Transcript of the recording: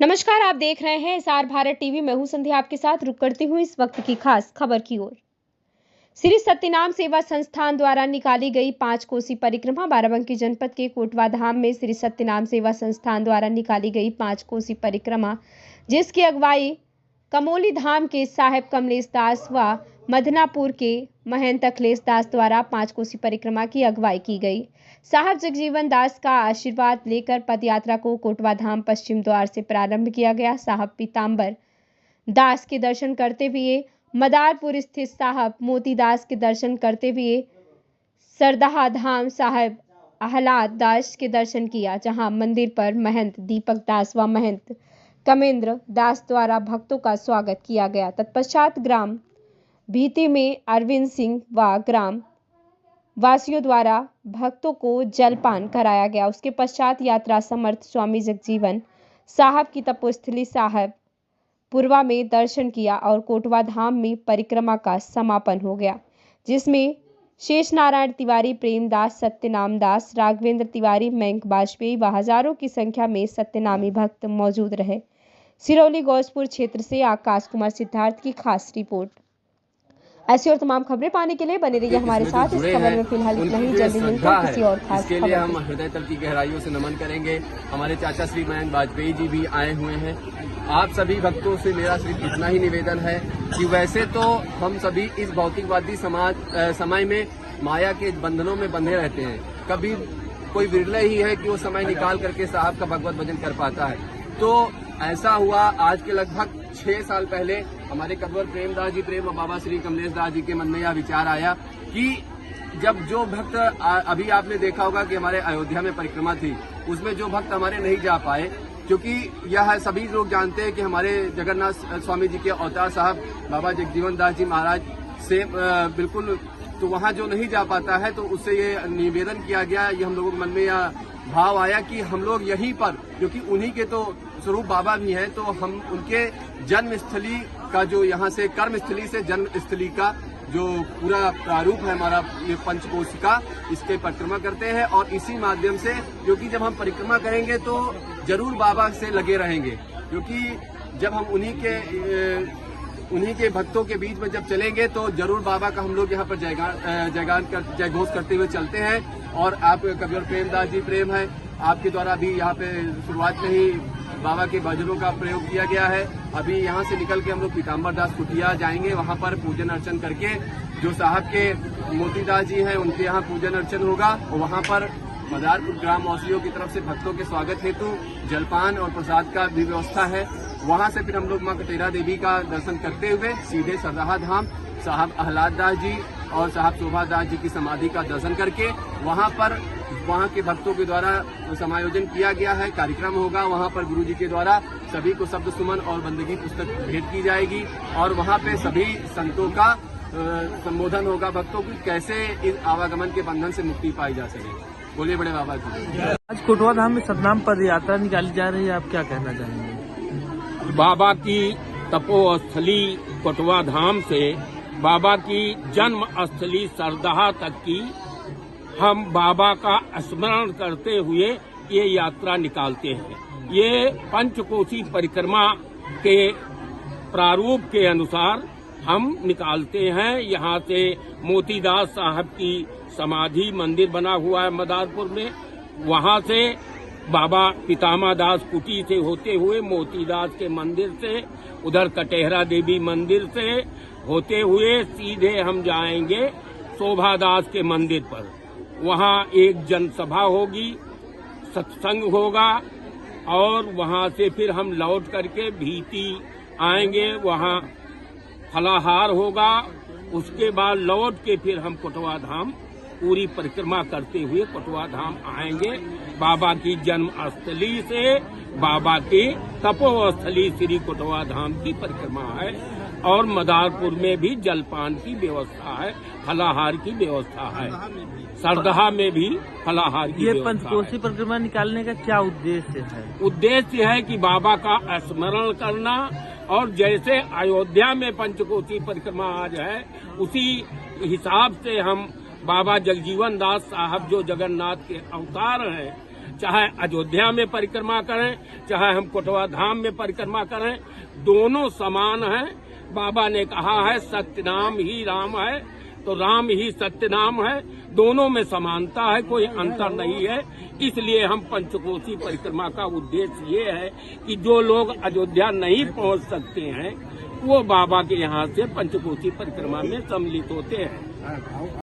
नमस्कार, आप देख रहे हैं एसआर भारत टीवी। मैं हूं संध्या, आपके साथ रुक करती हूं इस वक्त की खास खबर की ओर। श्री सत्यनाम सेवा संस्थान द्वारा निकाली गई 5 कोसी परिक्रमा। बाराबंकी जनपद के कोटवा धाम में श्री सत्यनाम सेवा संस्थान द्वारा निकाली गई 5 कोसी परिक्रमा, जिसकी अगुवाई कमोली धाम के साहेब कमलेश दास व मदनापुर के महंत अखिलेश दास द्वारा 5 कोसी परिक्रमा की अगुवाई की गई। साहब जगजीवन दास का आशीर्वाद लेकर पदयात्रा को कोटवा धाम पश्चिम द्वार से प्रारंभ किया गया। साहब पीताम्बर दास के दर्शन करते हुए मदारपुर स्थित साहब मोती दास के दर्शन करते हुए सरदाहा धाम साहब आहलाद दास के दर्शन किया, जहां मंदिर पर महंत दीपक दास व महंत कमेंद्र दास द्वारा भक्तों का स्वागत किया गया। तत्पश्चात ग्राम भीति में अरविंद सिंह व ग्राम वासियों द्वारा भक्तों को जलपान कराया गया। उसके पश्चात यात्रा समर्थ स्वामी जगजीवन साहब की तपोस्थली साहब पूर्वा में दर्शन किया और कोटवा धाम में परिक्रमा का समापन हो गया, जिसमें शेष नारायण तिवारी, प्रेमदास, सत्यनाम दास, राघवेंद्र तिवारी, मयंक वाजपेयी व हजारों की संख्या में सत्यनामी भक्त मौजूद रहे। सिरौली गौसपुर क्षेत्र से आकाश कुमार सिद्धार्थ की खास रिपोर्ट। ऐसी और तमाम खबरें पाने के लिए बने रहिए हमारे साथ। इस खबर में फिलहाल इतना ही। जल्दी मिलते हैं किसी और खास इसके लिए हम हृदय तल की गहराइयों से नमन करेंगे। हमारे चाचा श्री मयंक वाजपेयी जी भी आए हुए हैं। आप सभी भक्तों से मेरा सिर्फ इतना ही निवेदन है कि वैसे तो हम सभी इस भौतिकवादी समय में माया के बंधनों में बंधे रहते हैं। कभी कोई विरले ही है कि वो समय निकाल करके साहब का भगवत भजन कर पाता है। तो ऐसा हुआ आज के लगभग 6 साल पहले हमारे कब्र प्रेमदास जी, प्रेम बाबा श्री कमलेश दास जी के मन में यह विचार आया कि जब जो भक्त अभी आपने देखा होगा कि हमारे अयोध्या में परिक्रमा थी, उसमें जो भक्त हमारे नहीं जा पाए, क्योंकि यह सभी लोग जानते हैं कि हमारे जगन्नाथ स्वामी जी के अवतार साहब बाबा जगजीवन दास जी महाराज से बिल्कुल, तो वहां जो नहीं जा पाता है तो उससे ये निवेदन किया गया, ये हम लोगों के मन में यह भाव आया कि हम लोग यहीं पर, क्योंकि उन्हीं के तो स्वरूप बाबा भी हैं, तो हम उनके जन्मस्थली का जो यहाँ से कर्मस्थली से जन्मस्थली का जो पूरा प्रारूप है हमारा ये पंचकोश का, इसके परिक्रमा करते हैं। और इसी माध्यम से, क्योंकि जब हम परिक्रमा करेंगे तो जरूर बाबा से लगे रहेंगे, क्योंकि जब हम उन्हीं के भक्तों के बीच में जब चलेंगे तो जरूर बाबा का हम लोग यहाँ पर जय घोष करते हुए चलते हैं। और आप कबीर प्रेमदास जी प्रेम है, आपके द्वारा भी यहाँ पे शुरुआत में ही बाबा के भजनों का प्रयोग किया गया है। अभी यहाँ से निकल के हम लोग पीताम्बर दास कुटिया जाएंगे, वहाँ पर पूजन अर्चन करके जो साहब के मोतीदास जी हैं उनके यहाँ पूजन अर्चन होगा। और वहाँ पर मदारपुर ग्राम वासियों की तरफ से भक्तों के स्वागत हेतु जलपान और प्रसाद का भी व्यवस्था है। वहाँ से फिर हम लोग माँ कटेरा देवी का दर्शन करते हुए सीधे सरदाहा धाम साहब आहलाद दास जी और साहब शोभा दास जी की समाधि का दर्शन करके वहाँ के भक्तों के द्वारा समायोजन किया गया है, कार्यक्रम होगा। वहाँ पर गुरु जी के द्वारा सभी को शब्द सुमन और बंदगी पुस्तक भेंट की जाएगी और वहाँ पे सभी संतों का संबोधन होगा भक्तों की, कैसे इस आवागमन के बंधन से मुक्ति पाई जा सके। बोलिए बड़े बाबा जी। आज कोटवा धाम में सतनाम पद यात्रा निकाली जा रही है, आप क्या कहना चाहेंगे? बाबा की तपोस्थली कोटवा धाम से बाबा की जन्म स्थली सरदाहा तक की हम बाबा का स्मरण करते हुए ये यात्रा निकालते हैं। ये पंचकोसी परिक्रमा के प्रारूप के अनुसार हम निकालते हैं। यहाँ से मोतीदास साहब की समाधि मंदिर बना हुआ है मदारपुर में, वहाँ से बाबा पितामा दास कुटी से होते हुए मोतीदास के मंदिर से, उधर कटेहरा देवी मंदिर से होते हुए सीधे हम जाएंगे शोभा दास के मंदिर पर। वहाँ एक जनसभा होगी, सत्संग होगा और वहाँ से फिर हम लौट करके भीति आएंगे, वहाँ फलाहार होगा। उसके बाद लौट के फिर हम कोटवा धाम पूरी परिक्रमा करते हुए कोटवा धाम आएंगे। बाबा की जन्मस्थली से बाबा की तपोस्थली श्री कोटवा धाम की परिक्रमा है और मदारपुर में भी जलपान की व्यवस्था है, फलाहार की व्यवस्था है। सरदाहा में भी फलाहार की ये पंचकोसी परिक्रमा निकालने का क्या उद्देश्य है? उद्देश्य है कि बाबा का स्मरण करना, और जैसे अयोध्या में पंचकोसी परिक्रमा आज है, उसी हिसाब से हम बाबा जगजीवन दास साहब जो जगन्नाथ के अवतार हैं, चाहे अयोध्या में परिक्रमा करें, चाहे हम कोटवा धाम में परिक्रमा करें, दोनों समान हैं। बाबा ने कहा है सत्य नाम ही राम है, तो राम ही सत्य नाम है। दोनों में समानता है, कोई अंतर नहीं है। इसलिए हम पंचकोसी परिक्रमा का उद्देश्य ये है कि जो लोग अयोध्या नहीं पहुंच सकते हैं वो बाबा के यहाँ से पंचकोसी परिक्रमा में सम्मिलित होते हैं।